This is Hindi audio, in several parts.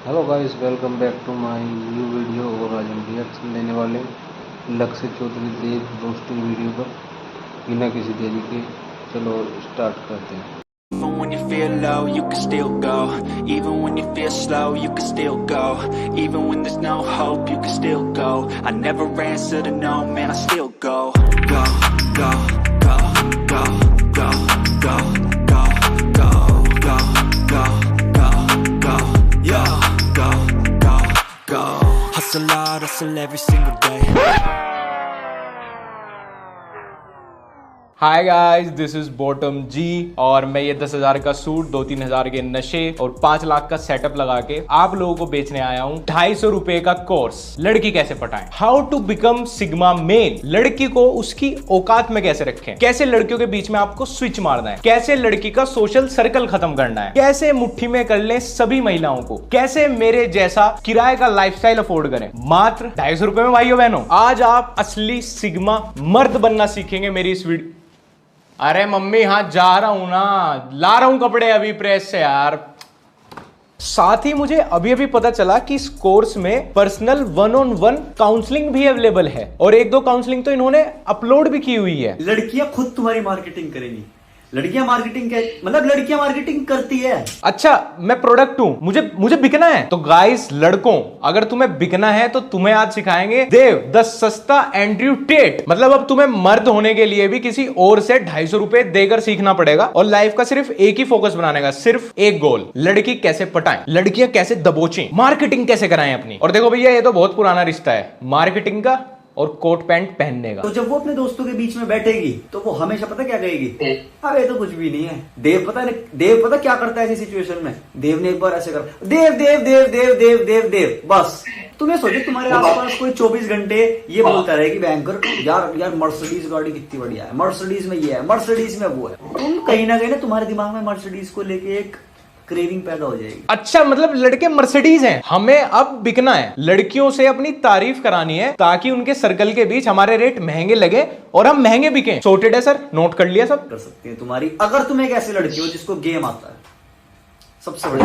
Hello guys, welcome back to my new video. और आज हम रिएक्शन देने वाले हैं लक्ष्य चौधरी देव रोस्टिंग वीडियो पर। बिना किसी देरी के चलो स्टार्ट करते हैं। Even when you feel low, you can still go. Even when you feel slow, you can still go. Even when there's no hope, you can still go. I never answer to no, man, I still go. Go, go, go, go, go, go, go, go, go, go, go, go, yo, go, go, go. Hustle hard, hustle every single day. Hi guys, this is bottom G और मैं ये 10,000 का सूट, 2-3 हज़ार के नशे और 5 लाख का सेटअप लगा के आप लोगों को बेचने आया हूँ 250 रुपए का कोर्स। लड़की कैसे पटाएं, how to become sigma male, लड़की को उसकी औकात में कैसे रखें, कैसे लड़कियों के बीच में आपको स्विच मारना है, कैसे लड़की का सोशल सर्कल खत्म करना है, कैसे मुट्ठी में कर ले सभी महिलाओं को, कैसे मेरे जैसा किराए का लाइफस्टाइल अफोर्ड करें मात्र 250 रुपए में। भाइयों बहनों, आज आप असली सिग्मा मर्द बनना सीखेंगे मेरी इस वीडियो। अरे मम्मी, हाँ जा रहा हूं ना, ला रहा हूं कपड़े अभी प्रेस से यार। साथ ही मुझे अभी अभी पता चला कि इस कोर्स में पर्सनल 1-on-1 काउंसलिंग भी अवेलेबल है और 1-2 काउंसलिंग तो इन्होंने अपलोड भी की हुई है। लड़कियां खुद तुम्हारी मार्केटिंग करेंगी। लड़कियां मार्केटिंग मतलब लड़कियां मार्केटिंग करती है। अच्छा, मैं प्रोडक्ट हूं, मुझे बिकना है। तो गाइस, लड़कों, अगर तुम्हें बिकना है तो तुम्हें आज सिखाएंगे देव द सस्ता एंड्रयू टेट। मतलब अब तुम्हें मर्द होने के लिए भी किसी और से 250 रुपए देकर सीखना पड़ेगा और लाइफ का सिर्फ एक ही फोकस बनाने का, सिर्फ एक गोल, लड़की कैसे पटाएं, लड़कियां कैसे दबोचें, मार्केटिंग कैसे कराएं अपनी। और देखो भैया, ये तो बहुत पुराना रिश्ता है मार्केटिंग का और कोट पैंट पहनने का। तो जब वो अपने दोस्तों के बीच में बैठेगी तो वो हमेशा पता क्या कहेगी, अरे तो कुछ भी नहीं है। देव पता क्या करता है ऐसी सिचुएशन में। देव ने एक बार ऐसे कर, देव देव देव देव देव देव देव, बस तुम्हें सोचो तुम्हारे आसपास कोई 24 घंटे ये बोलता रहे कि बैंकर यार मर्सिडीज गाड़ी कितनी बढ़िया है, मर्सिडीज में ये है, मर्सिडीज में वो है। तुम कहीं ना तुम्हारे दिमाग में मर्सिडीज को लेके एक क्रेविंग पैदा हो जाएगी। अच्छा, मतलब लड़के मर्सिडीज हैं, हमें अब बिकना है, लड़कियों से अपनी तारीफ करानी है ताकि उनके सर्कल के बीच हमारे रेट महंगे लगे और हम महंगे बिकें। सॉर्टेड है सर, नोट कर लिया सब। कर सकते हैं तुम्हारी, अगर तुम एक ऐसी लड़की हो जिसको गेम आता है, सबसे बड़ी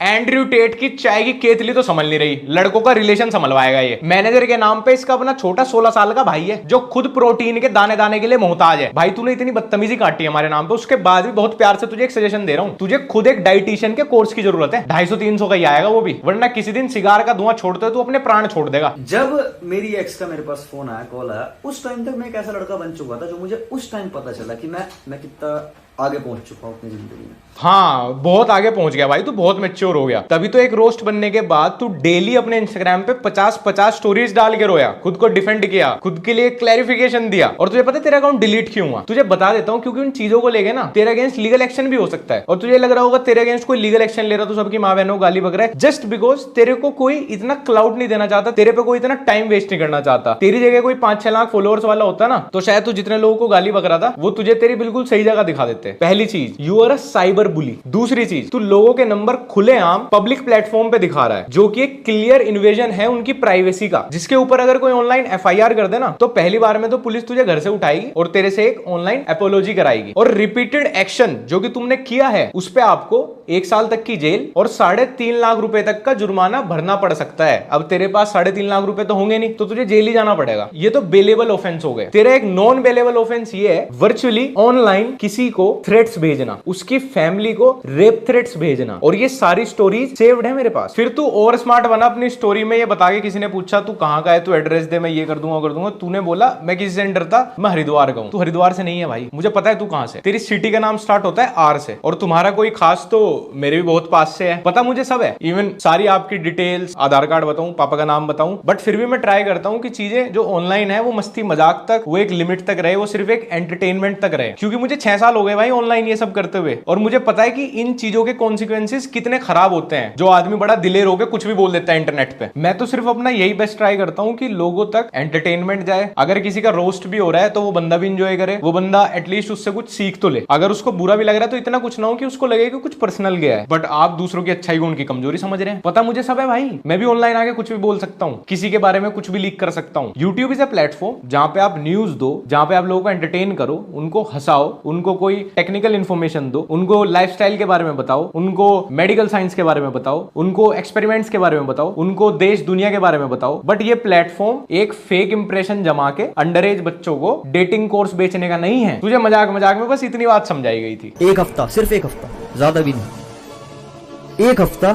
एंड्रयू टेट की चाय की केतली तो संभल नहीं रही, लड़कों का रिलेशन संभलवाएगा ये। मैनेजर के नाम पे इसका अपना छोटा 16 साल का भाई है जो खुद प्रोटीन के दाने दाने के लिए मोहताज है। भाई, तूने इतनी बदतमीजी काटी है हमारे नाम पे, उसके बाद भी बहुत प्यार से तुझे एक सजेशन दे रहा हूं, तुझे खुद एक डाइटिशियन के कोर्स की जरूरत है। 250-300 का ही आएगा वो भी, वरना किसी दिन सिगार का धुआं छोड़ते तो अपने प्राण छोड़ देगा। जब मेरी एक्स का मेरे पास फोन आया, कॉल आया, उस टाइम तक मैं एक ऐसा लड़का बन चुका था जो मुझे उस टाइम पता चला कि मैं कितना आगे पहुंच चुका हूं अपनी जिंदगी में। हाँ, बहुत आगे पहुंच गया भाई, तू बहुत मैच्योर हो गया। तभी तो एक रोस्ट बनने के बाद तू डेली अपने इंस्टाग्राम पे 50-50 स्टोरीज डाल के रोया, खुद को डिफेंड किया, खुद के लिए क्लैरिफिकेशन दिया। और तुझे पता है तेरा अकाउंट डिलीट क्यों हुआ? तुझे बता देता हूं, क्योंकि उन चीजों को लेके ना तेरे अगेंस्ट लीगल एक्शन भी हो सकता है। और तुझे लग रहा होगा तेरे अगेंस्ट कोई लीगल एक्शन ले रहा तो सबकी माँ बहनों को गाली बक रहा है, जस्ट बिकॉज तेरे को कोई इतना क्लाउड नहीं देना चाहता, तेरे पे कोई इतना टाइम वेस्ट नहीं करना चाहता। तेरी जगह कोई 5-6 लाख फॉलोअर्स वाला होता ना, तो शायद तू जितने लोगों को गाली बक रहा था वो तुझे तेरी बिल्कुल सही जगह दिखा देते। पहली चीज, you are a cyber bully. दूसरी चीज, तू लोगों के नंबर खुलेआम पब्लिक प्लेटफॉर्म पे दिखा रहा है, जो कि एक क्लियर इन्वेजन है उनकी प्राइवेसी का, जिसके ऊपर अगर कोई ऑनलाइन एफआईआर कर दे ना तो पहली बार में तो पुलिस तुझे घर से उठाएगी और तेरे से एक ऑनलाइन एपोलॉजी कराएगी। और रिपीटेड एक्शन जो कि तुमने किया है उस पे आपको 1 साल तक की जेल और 3.5 लाख रुपए तक का जुर्माना भरना पड़ सकता है। अब तेरे पास 3.5 लाख रुपए तो होंगे नहीं, तो तुझे जेल ही जाना पड़ेगा। ये तो बेलेबल ऑफेंस हो गए। तेरा एक नॉन बेलेबल ऑफेंस ये है वर्चुअली ऑनलाइन किसी को थ्रेट्स भेजना, उसकी फैमिली को रेप थ्रेट्स भेजना, और ये सारी स्टोरीज सेव्ड है मेरे पास। फिर तू और स्मार्ट बना अपनी स्टोरी में ये बता के, किसी ने पूछा तू कहां का है, तू एड्रेस दे, मैं ये कर दूंगा कर दूंगा। तूने बोला मैं किसी से नहीं डरता, मैं हरिद्वार का हूं। तू हरिद्वार से नहीं है भाई, मुझे पता है तू कहां से। तेरी सिटी का नाम स्टार्ट होता है आर से, और तुम्हारा कोई खास तो मेरे भी बहुत पास से है, पता मुझे सब है, इवन सारी आपकी डिटेल्स, आधार कार्ड बताऊं, पापा का नाम बताऊं। बट फिर भी मैं ट्राई करता हूं कि चीजें जो ऑनलाइन है वो मस्ती मजाक तक, वो एक लिमिट तक रहे, वो सिर्फ एक एंटरटेनमेंट तक रहे, क्योंकि मुझे 6 साल हो गए भाई ऑनलाइन ये सब करते हुए, और मुझे पता है कि इन चीजों के कॉन्सिक्वेंसेस कितने खराब होते हैं। जो आदमी बड़ा दिलेर होकर कुछ भी बोल देता है इंटरनेट पे। मैं तो सिर्फ अपना यही बेस्ट ट्राई करता हूं कि लोगों तक एंटरटेनमेंट जाए। अगर किसी का रोस्ट भी हो रहा है तो वो बंदा भी इंजॉय करे, वो बंदा एटलीस्ट उससे कुछ सीख तो ले। अगर उसको बुरा भी लग रहा है तो इतना कुछ ना हो कि उसको लगे कि कुछ पर्सनल पर्सनल गया है, बट आप दूसरों की अच्छाई को उनकी कमजोरी समझ रहे हैं। पता मुझे सब है भाई, मैं भी ऑनलाइन आके कुछ भी बोल सकता हूँ, किसी के बारे में कुछ भी लीक कर सकता हूँ। यूट्यूब इज अ प्लेटफॉर्म जहां पे आप न्यूज दो, जहां पे आप लोगों को एंटरटेन करो, उनको हंसाओ, उनको कोई टेक्निकल इंफॉर्मेशन दो, उनको लाइफस्टाइल के बारे में बताओ, उनको मेडिकल साइंस के बारे में बताओ, उनको एक्सपेरिमेंट्स के बारे में बताओ, उनको देश दुनिया के बारे में बताओ। बट ये प्लेटफॉर्म एक फेक इंप्रेशन जमा के अंडर एज बच्चों को डेटिंग कोर्स बेचने का नहीं है। तुझे मजाक मजाक में बस इतनी बात समझाई गई थी। एक हफ्ता, सिर्फ एक हफ्ता, ज्यादा भी नहीं, एक हफ्ता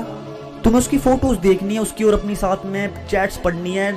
तुम्हें उसकी फोटोज देखनी है, उसकी और अपनी साथ में चैट्स पढ़नी है,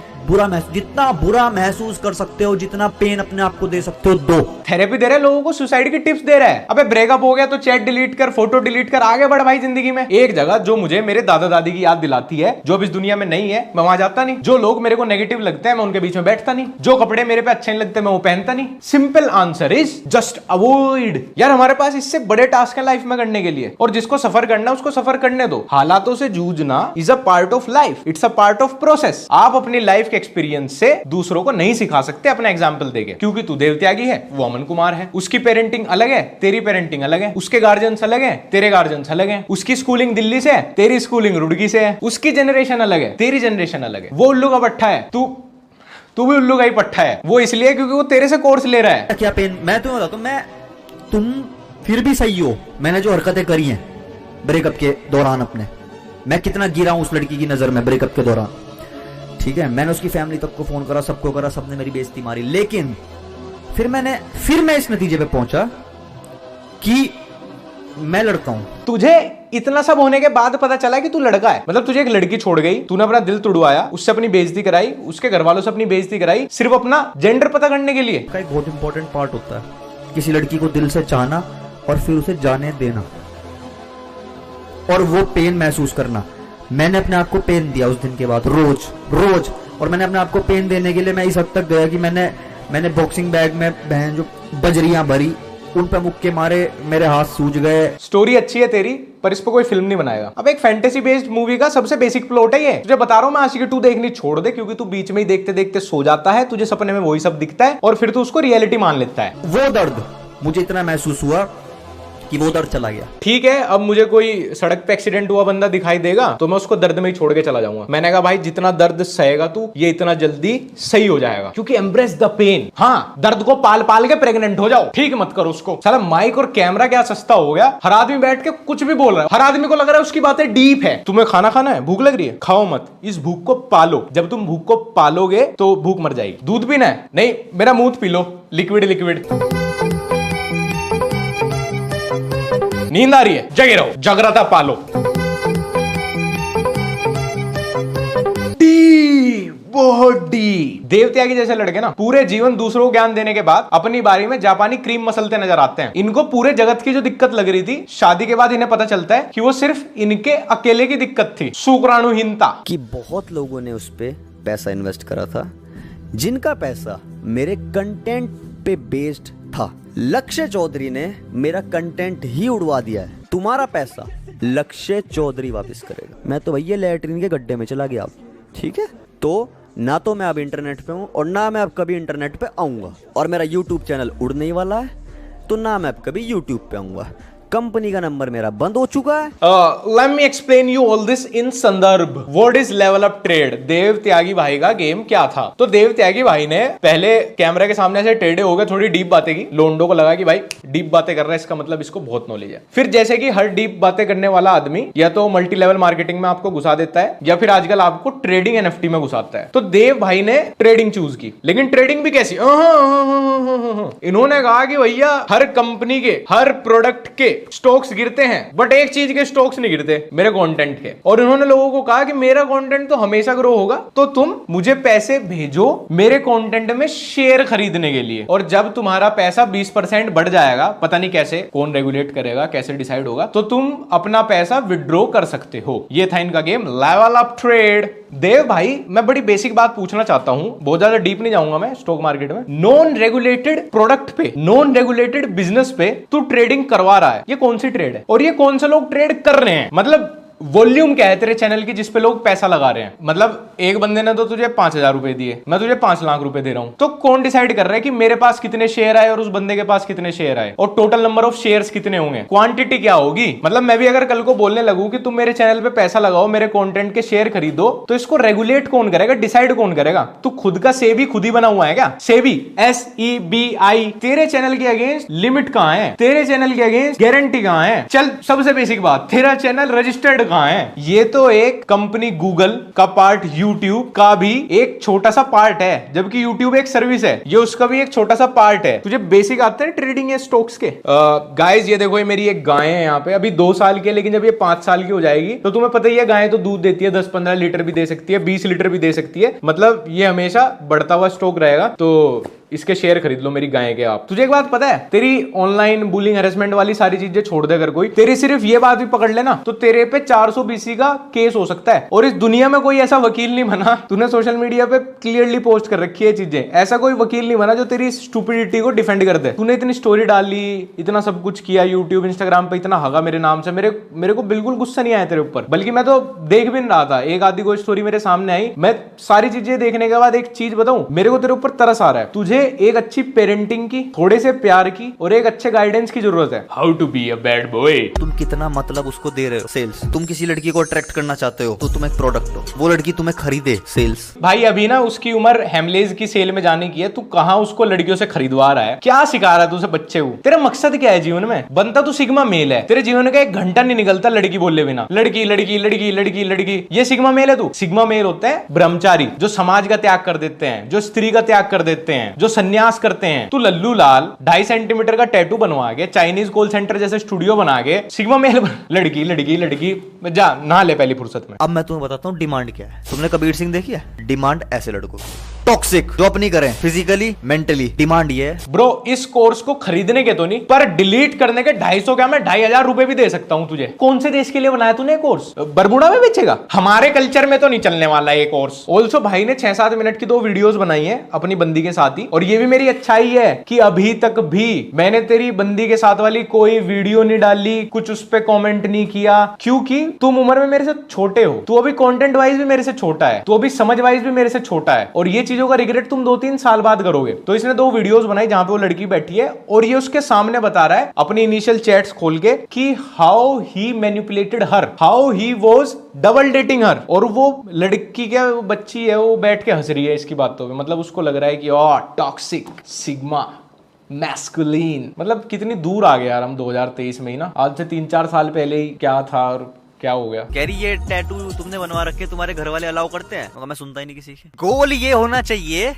जितना बुरा महसूस कर सकते हो, जितना पेन अपने आप को दे सकते हो दो। थेरेपी दे रहा है, लोगों को सुसाइड की टिप्स दे रहा है। अबे ब्रेकअप हो गया तो चैट डिलीट कर, फोटो डिलीट कर, आगे बढ़ भाई जिंदगी में। एक जगह जो मुझे मेरे दादा दादी की याद दिलाती है, जो अब इस दुनिया में नहीं है, मैं वहां जाता नहीं। जो लोग मेरे को नेगेटिव लगते हैं, मैं उनके बीच में बैठता नहीं। जो कपड़े मेरे पे अच्छे नहीं लगते, मैं वो पहनता नहीं। Simple answer is just avoid. यार हमारे पास इससे बड़े टास्क है लाइफ में करने के लिए, और जिसको सफर करना उसको सफर करने दो। हालातों से जूझना is a part of life, it's a part of process. आप अपनी लाइफ के एक्सपीरियंस से दूसरों को नहीं सिखा सकते अपना एग्जाम्पल देके, क्योंकि तू देवत्यागी है, वो अमन कुमार है। उसकी पेरेंटिंग अलग है, तेरी पेरेंटिंग अलग है। उसके गार्जियंस अलग है, तेरे गार्जियंस अलग है। उसकी स्कूलिंग दिल्ली से है, तेरी स्कूलिंग रुड़की से है। उसकी जनरेशन अलग है, तेरी जनरेशन अलग है। वो उल्लू का पट्टा है, तू भी उल्लू का ही पट्टा है। वो इसलिए क्योंकि वो तेरे से कोर्स ले रहा है। क्या पेन, मैं तुम्हें बताता हूं, तुम फिर भी सही हो। मैंने जो हरकतें करी हैं ब्रेकअप के दौरान अपने, मैं कितना गिरा हूं उस लड़की की नजर में ब्रेकअप के दौरान, ठीक है। मैंने उसकी फैमिली तक को फोन करा, सबको करा, सबने मेरी बेइज्जती मारी। लेकिन फिर मैं इस नतीजे पे पहुंचा कि मैं लड़का हूं। तुझे इतना सब होने के बाद पता चला कि तू लड़का है। मतलब तुझे एक लड़की छोड़ गई, तूने अपना दिल तुड़वाया, उससे अपनी बेइज्जती कराई, उसके घर वालों से अपनी बेइज्जती कराई, सिर्फ अपना जेंडर पता करने के लिए। का एक बहुत इंपॉर्टेंट पार्ट होता है किसी लड़की को दिल से चाहना और फिर उसे जाने देना और वो पेन महसूस करना। मैंने अपने आप को पेन दिया उस दिन के बाद, रोज। और मैंने अपने आप को पेन देने के लिए मैं इस हद तक गया कि मैंने बॉक्सिंग बैग में बहन जो बजरियां भरी, उन पे मुक्के मारे, मेरे हाथ सूज गए। स्टोरी अच्छी है तेरी, पर इस पर कोई फिल्म नहीं बनाएगा। अब एक फैंटेसी बेस्ड मूवी का सबसे बेसिक प्लॉट है ये। तुझे बता रहा हूं मैं, आशिकी 2 देखनी छोड़ दे, क्योंकि तू बीच में ही देखते देखते सो जाता है, तुझे सपने में वही सब दिखता है और फिर तू उसको रियलिटी मान लेता है। वो दर्द मुझे इतना महसूस हुआ कि वो दर्द चला गया। ठीक है, अब मुझे कोई सड़क पे एक्सीडेंट हुआ बंदा दिखाई देगा तो मैं उसको दर्द में ही छोड़ के चला जाऊंगा। मैंने कहा भाई जितना दर्द सहेगा तू, ये इतना जल्दी सही हो जाएगा, क्योंकि एम्ब्रेस द पेन। हाँ, दर्द को पाल पाल के प्रेग्नेंट हो जाओ, ठीक मत करो उसको। साला माइक और कैमरा क्या सस्ता हो गया, हर आदमी बैठ के कुछ भी बोल रहा है, हर आदमी को लग रहा है उसकी बातें डीप है। तुम्हें खाना खाना है, भूख लग रही है, खाओ मत, इस भूख को पालो। जब तुम भूख को पालोगे तो भूख मर जाएगी। दूध पीना है, नहीं मेरा मूत पी लो, लिक्विड। नींद आ रही है, जगे रहो, जागृता पालो। बहुत डीप। देवत्यागी जैसे लड़के ना पूरे जीवन दूसरों को ज्ञान देने के बाद अपनी बारी में जापानी क्रीम मसलते नजर आते हैं। इनको पूरे जगत की जो दिक्कत लग रही थी, शादी के बाद इन्हें पता चलता है कि वो सिर्फ इनके अकेले की दिक्कत थी, शुक्राणुहीनता। कि बहुत लोगों ने उस पे पैसा इन्वेस्ट करा था, जिनका पैसा मेरे कंटेंट पे बेस्ड था। लक्ष्य चौधरी ने मेरा कंटेंट ही उड़वा दिया है। तुम्हारा पैसा लक्ष्य चौधरी वापस करेगा। मैं तो भैया लैट्रिन के गड्ढे में चला गया, ठीक है। तो ना तो मैं अब इंटरनेट पे हूं और ना मैं अब कभी इंटरनेट पे आऊंगा, और मेरा यूट्यूब चैनल उड़ने ही वाला है, तो ना मैं अब कभी यूट्यूब पे आऊंगा। कंपनी का नंबर मेरा बंद हो चुका है। Let me explain you all this in संदर्भ। What is level up trade? Dev Tyagi भाई का गेम क्या था? तो देव त्यागी भाई ने पहले कैमरे के सामने से टेढ़े हो गए, थोड़ी डीप बातें की। लोंडो को लगा कि भाई डीप बातें कर रहा है, इसका मतलब इसको बहुत नॉलेज है। फिर जैसे कि हर डीप बातें करने वाला आदमी या तो मल्टी लेवल मार्केटिंग में आपको घुसा देता है, या फिर आजकल आपको ट्रेडिंग एनएफटी में घुसाता है। तो देव भाई ने ट्रेडिंग चूज की, लेकिन ट्रेडिंग भी कैसी? इन्होंने कहा कि भैया हर कंपनी के हर प्रोडक्ट के स्टॉक्स गिरते हैं, बट एक चीज के स्टॉक्स नहीं गिरते, मेरे कंटेंट के। और इन्होंने लोगों को कहा कि मेरा कंटेंट तो हमेशा ग्रो होगा, तो तुम मुझे पैसे भेजो मेरे कंटेंट में शेयर खरीदने के लिए। और जब तुम्हारा पैसा 20% बढ़ जाएगा, पता नहीं कैसे, कौन रेगुलेट करेगा, कैसे डिसाइड होगा, तो तुम अपना पैसा विड्रॉ कर सकते हो। ये था इनका गेम, लेवल अप ट्रेड। देव भाई, मैं बड़ी बेसिक बात पूछना चाहता हूं, बहुत ज्यादा डीप नहीं जाऊंगा मैं स्टॉक मार्केट में। नॉन रेगुलेटेड प्रोडक्ट पे, नॉन रेगुलेटेड बिजनेस पे तू ट्रेडिंग करवा रहा है, ये कौन सी ट्रेड है और ये कौन से लोग ट्रेड कर रहे हैं? मतलब वॉल्यूम क्या है तेरे चैनल की जिसपे लोग पैसा लगा रहे हैं? मतलब एक बंदे ने तो तुझे 5,000 रुपए दिए, मैं तुझे 5 लाख रुपए दे रहा हूं, तो कौन डिसाइड कर रहा है कि मेरे पास कितने शेयर आए और उस बंदे के पास कितने शेयर आए और टोटल नंबर ऑफ शेयर्स कितने होंगे? क्वांटिटी क्या होगी? मतलब मैं भी अगर कल को बोलने लगूं कि तुम मेरे चैनल पे पैसा लगाओ, मेरे कंटेंट के शेयर खरीदो, तो इसको रेगुलेट कौन करेगा, डिसाइड कौन करेगा? तू खुद का सेबी खुद ही बना हुआ है क्या? सेबी SEBI तेरे चैनल के अगेंस्ट लिमिट कहां है? तेरे चैनल के अगेंस्ट गारंटी कहां है? चल सबसे बेसिक बात, तेरा चैनल रजिस्टर्ड कहां है? ये तो एक कंपनी गूगल का पार्ट, यूट्यूब का भी एक छोटा सा पार्ट है, जबकि यूट्यूब एक सर्विस है, ये उसका भी एक छोटा सा पार्ट है। तुझे बेसिक आते हैं ट्रेडिंग या स्टॉक्स के? गाइस ये देखो, ये मेरी एक गाय है यहाँ पे, अभी 2 साल की है, लेकिन जब ये 5 साल की हो जाएगी तो तुम्हें पता ही है गाय तो दूध देती है, 10-15 लीटर भी दे सकती है, 20 लीटर भी दे सकती है, मतलब ये हमेशा बढ़ता हुआ स्टॉक रहेगा। तो इसके शेयर खरीद लो मेरी गाय के आप। तुझे एक बात पता है, तेरी ऑनलाइन बुलिंग हैरेसमेंट वाली सारी चीजें छोड़ दे अगर कोई, तेरी सिर्फ ये बात भी पकड़ लेना तो तेरे पे 400 BC का केस हो सकता है। और इस दुनिया में कोई ऐसा वकील नहीं बना, तूने सोशल मीडिया पे क्लियरली पोस्ट कर रखी है चीजें, ऐसा कोई वकील नहीं बना जो तेरी स्टूपिडिटी को डिफेंड कर दे। तूने इतनी स्टोरी डाली, इतना सब कुछ किया, यूट्यूब इंस्टाग्राम पे इतना हगा मेरे नाम से, मेरे को बिल्कुल गुस्सा नहीं आया तेरे ऊपर, बल्कि मैं तो देख भी नहीं रहा था। एक आधी कोई स्टोरी मेरे सामने आई, मैं सारी चीजें देखने के बाद एक चीज बताऊं, मेरे को तेरे ऊपर तरस आ रहा है। तुझे एक अच्छी पेरेंटिंग की, थोड़े से प्यार की और एक अच्छे गाइडेंस की जरूरत है। How to be a bad boy. तुम कितना मतलब उसको दे रहे हो, सेल्स। तुम किसी लड़की को अट्रैक्ट करना चाहते हो तो तुम एक प्रोडक्ट हो, वो लड़की तुम्हें खरीदे, सेल्स। भाई अभी ना उसकी उम्र हेमलेज की सेल में जाने की है, तू कहां उसको लड़कियों से खरीदवा रहा है? क्या सिखा रहा है तू उसे बच्चे को? तेरा मकसद क्या है जीवन में? बनता तू सिग्मा मेल है, तेरे जीवन का 1 घंटा नहीं निकलता लड़की बोले बिना, लड़की लड़की लड़की लड़की लड़की, ये सिग्मा मेल है तू? सिग्मा मेल होता है ब्रह्मचारी, जो समाज का त्याग कर देते हैं, जो स्त्री का त्याग कर देते हैं, जो संन्यास करते हैं। तू लल्लू लाल 2.5 सेंटीमीटर का टैटू बनवा के, चाइनीज कॉल सेंटर जैसे स्टूडियो बना के सिग्मा मेल लड़की लड़की लड़की, जा नहा ले पहली फुर्सत में। अब मैं तुम्हें बताता हूँ डिमांड क्या है। तुमने कबीर सिंह देखी है? डिमांड ऐसे लड़कों टॉक्सिक, जो अपनी करें फिजिकली मेंटली, डिमांड ये है। ब्रो इस कोर्स को खरीदने के तो नहीं, पर डिलीट करने के 250 क्या, मैं 2,500 रुपए भी दे सकता हूं तुझे। कौन से देश के लिए बनाया तूने कोर्स? बरमुडा में बेचेगा? हमारे कल्चर में तो नहीं चलने वाला ये कोर्स। ऑल्सो भाई ने 6-7 मिनट की 2 वीडियोस बनाई है अपनी बंदी के साथ ही, और ये भी मेरी अच्छाई है कि अभी तक भी मैंने तेरी बंदी के साथ वाली कोई वीडियो नहीं डाली, कुछ उस पर कॉमेंट नहीं किया, क्योंकि तुम उम्र में मेरे से छोटे हो, तू अभी कॉन्टेंट वाइज भी मेरे से छोटा है, तू अभी समझ वाइज भी मेरे से छोटा है, और ये चीजों का रिग्रेट तुम 2-3 साल बाद करोगे। तो इसने 2 वीडियोस बनाई जहां पे वो लड़की बैठी है और ये उसके सामने बता रहा है अपनी इनिशियल चैट्स खोल के कि how he manipulated her, how he was double dating her. और वो लड़की क्या, वो बच्ची है, वो बैठ के हंस रही है इसकी बातों पे, मतलब उसको लग रहा है कि टॉक्सिक सिग्मा मैस्कुलिन। मतलब कितनी दूर आ गए यार हम 2023 में ही ना, आज से 3-4 साल पहले ही क्या था और क्या हो गया। कह रही ये टैटू तुमने बनवा रखे, तुम्हारे घर वाले अलाउ करते हैं? मैं सुनता ही नहीं किसी की। गोल ये होना चाहिए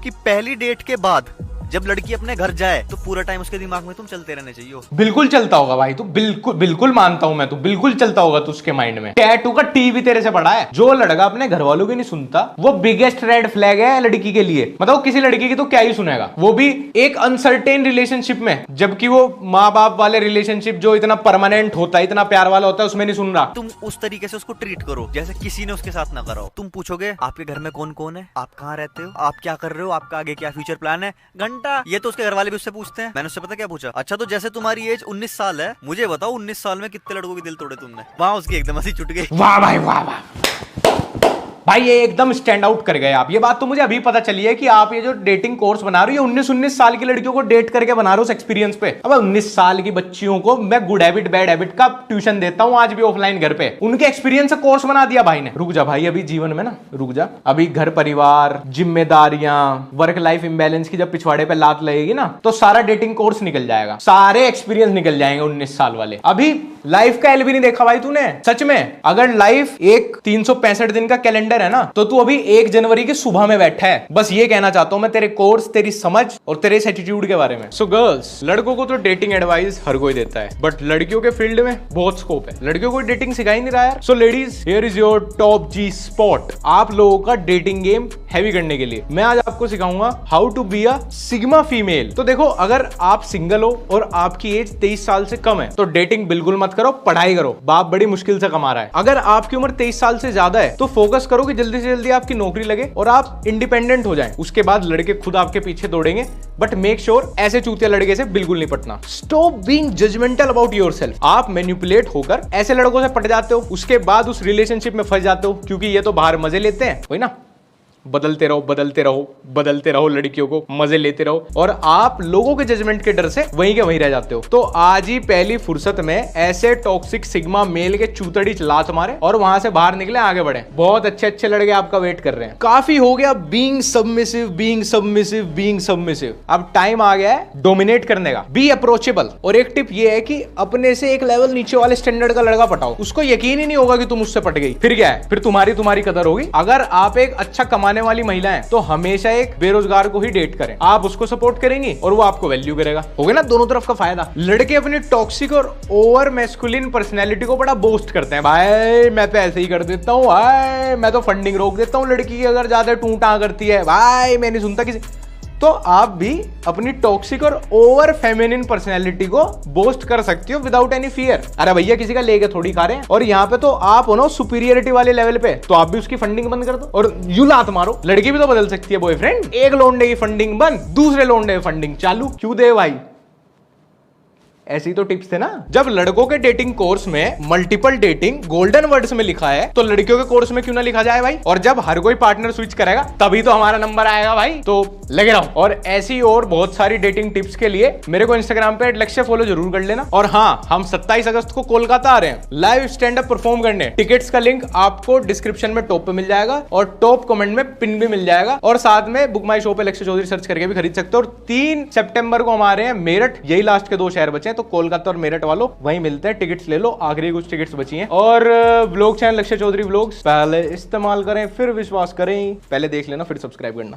कि पहली डेट के बाद जब लड़की अपने घर जाए तो पूरा टाइम उसके दिमाग में तुम चलते रहने चाहिए। बिल्कुल चलता होगा भाई, तू बिल्कुल बिल्कुल मानता हूं मैं, तू बिल्कुल चलता होगा तू उसके माइंड में। टैटू का टीवी तेरे से बड़ा है। जो लड़का अपने घर वालों की नहीं सुनता वो बिगेस्ट रेड फ्लैग है लड़की के लिए। मतलब किसी लड़की की तो क्या ही सुनेगा, वो भी एक अनसर्टेन रिलेशनशिप में, जबकि वो माँ बाप वाले रिलेशनशिप जो इतना परमानेंट होता है, इतना प्यार वाला होता है, उसमें नहीं सुन रहा। तुम उस तरीके से उसको ट्रीट करो जैसे किसी ने उसके साथ ना करा हो। तुम पूछोगे आपके घर में कौन कौन है, आप कहाँ रहते हो, आप क्या कर रहे हो, आपका आगे क्या फ्यूचर प्लान है, घंटा। ये तो उसके घर वाले भी उससे पूछते हैं। मैंने उससे पता क्या पूछा, अच्छा तो जैसे तुम्हारी एज 19 साल है, मुझे बताओ 19 साल में कितने लड़कों के दिल तोड़े तुमने? वहां उसकी एकदम हंसी छूट गई। वाह भाई वाह वाह भाई, ये एकदम स्टैंड आउट कर गए आप। ये बात तो मुझे अभी पता चली है कि आप ये जो डेटिंग कोर्स बना रहे हो, ये 19-19 साल की लड़कियों को डेट करके बना रहे हो एक्सपीरियंस पे। अब 19 साल की बच्चियों को मैं गुड हैबिट बैड हैबिट का ट्यूशन देता हूं आज भी ऑफलाइन घर पे, उनके एक्सपीरियंस से कोर्स बना दिया भाई ने। रुक जा भाई, अभी जीवन में ना रुक जा, अभी घर परिवार जिम्मेदारियां वर्क लाइफ इंबैलेंस की जब पिछवाड़े पे लात लगेगी ना, तो सारा डेटिंग कोर्स निकल जाएगा, सारे एक्सपीरियंस निकल जाएंगे 19 साल वाले। अभी लाइफ का एल भी नहीं देखा भाई तूने सच में। अगर लाइफ एक 365 दिन का कैलेंडर है ना, तो तू अभी 1 जनवरी की सुबह में बैठा है। बस ये कहना चाहता हूं मैं तेरे कोर्स, तेरी समझ और तेरे एटीट्यूड के बारे में। सो गर्ल्स, लड़कों को तो डेटिंग एडवाइस हर कोई देता है, बट लड़कियों के फील्ड में बहुत स्कोप है। लड़कियों को डेटिंग सिखा ही नहीं रहा यार। So ladies, here is your top G spot. आप लोगों का डेटिंग गेम हैवी करने के लिए। मैं आज आपको सिखाऊंगा how to be a sigma female. तो देखो, अगर आप सिंगल हो और आपकी एज 23 साल से कम है तो डेटिंग बिल्कुल मत करो, पढ़ाई करो। बाप बड़ी मुश्किल से कमा रहा है। अगर आपकी उम्र 23 साल से ज्यादा है तो फोकस करो कि जल्दी से जल्दी आपकी नौकरी लगे और आप इंडिपेंडेंट हो जाएं। उसके बाद लड़के खुद आपके पीछे दौड़ेंगे, बट मेक श्योर ऐसे चूतिया लड़के से बिल्कुल नहीं पटना। Stop being judgemental about yourself. आप मैनिपुलेट होकर ऐसे लड़कों से पट जाते हो, उसके बाद उस रिलेशनशिप में फंस जाते हो, क्योंकि ये तो बाहर मजे लेते हैं, वही ना, बदलते रहो बदलते रहो बदलते रहो, लड़कियों को मजे लेते रहो, और आप लोगों के जजमेंट के डर से वहीं के वहीं रह जाते हो। तो आज ही पहली फुर्सत में ऐसे टॉक्सिक सिग्मा मेल के चूतड़ी लात मारे और वहां से बाहर निकले, आगे बढ़े। बहुत अच्छे अच्छे लड़के आपका वेट कर रहे हैं। काफी हो गया being submissive being submissive being submissive. अब टाइम आ गया है डोमिनेट करने का। Be approachable. और एक टिप ये है कि अपने से एक लेवल नीचे वाले स्टैंडर्ड का लड़का पटाओ, उसको यकीन ही नहीं होगा कि तुम उससे पट गई। फिर क्या है, फिर तुम्हारी कदर होगी। अगर आप एक अच्छा कमाने वाली महिला है तो हमेशा एक बेरोजगार को ही डेट करें। आप उसको सपोर्ट करेंगी और वो आपको वैल्यू करेगा। हो गया ना दोनों तरफ का फायदा। लड़के अपनी टॉक्सिक और ओवर मैस्कुलिन पर्सनैलिटी को बड़ा बोस्ट करते हैं। भाई मैं तो ऐसे ही कर देता हूँ, भाई मैं तो फंडिंग रोक देता हूँ लड़की की अगर ज्यादा टूटा करती है, भाई मैं नहीं सुनता किसी। तो आप भी अपनी टॉक्सिक और ओवर फेमिनिन पर्सनैलिटी को बोस्ट कर सकती हो विदाउट एनी फियर। अरे भैया किसी का लेके थोड़ी खा रहे हैं। और यहाँ पे तो आप हो ना सुपीरियरिटी वाले लेवल पे, तो आप भी उसकी फंडिंग बंद कर दो और यू लात मारो। लड़की भी तो बदल सकती है बॉयफ्रेंड। एक लोंडे की फंडिंग बंद, दूसरे लोंडे की फंडिंग चालू। क्यों दे भाई? ऐसी तो टिप्स थे ना। जब लड़कों के डेटिंग कोर्स में मल्टीपल डेटिंग गोल्डन वर्ड्स में लिखा है तो लड़कियों के कोर्स में क्यों ना लिखा जाए भाई? और जब हर कोई पार्टनर स्विच करेगा तभी तो हमारा नंबर आएगा भाई। तो लगे रहो। और ऐसी और बहुत सारी डेटिंग टिप्स के लिए मेरे को इंस्टाग्राम पे @लक्ष्य फॉलो जरूर कर लेना। और हाँ, हम 27 अगस्त को कोलकाता आ रहे हैं लाइव स्टैंड अप परफॉर्म करने। टिकट्स का लिंक आपको डिस्क्रिप्शन में टॉप पे मिल जाएगा और टॉप कमेंट में पिन भी मिल जाएगा। और साथ में बुक माई शो पे लक्ष्य चौधरी सर्च करके भी खरीद सकते हो। और 3 सितंबर को हम आ रहे हैं मेरठ। यही लास्ट के 2 शहर बचे हैं, तो कोलकाता और मेरठ वालों वहीं मिलते हैं। टिकट्स ले लो, आखिरी कुछ टिकट्स बची हैं। और व्लॉग चैनल लक्ष्य चौधरी व्लॉग्स पहले इस्तेमाल करें फिर विश्वास करें। पहले देख लेना फिर सब्सक्राइब करना।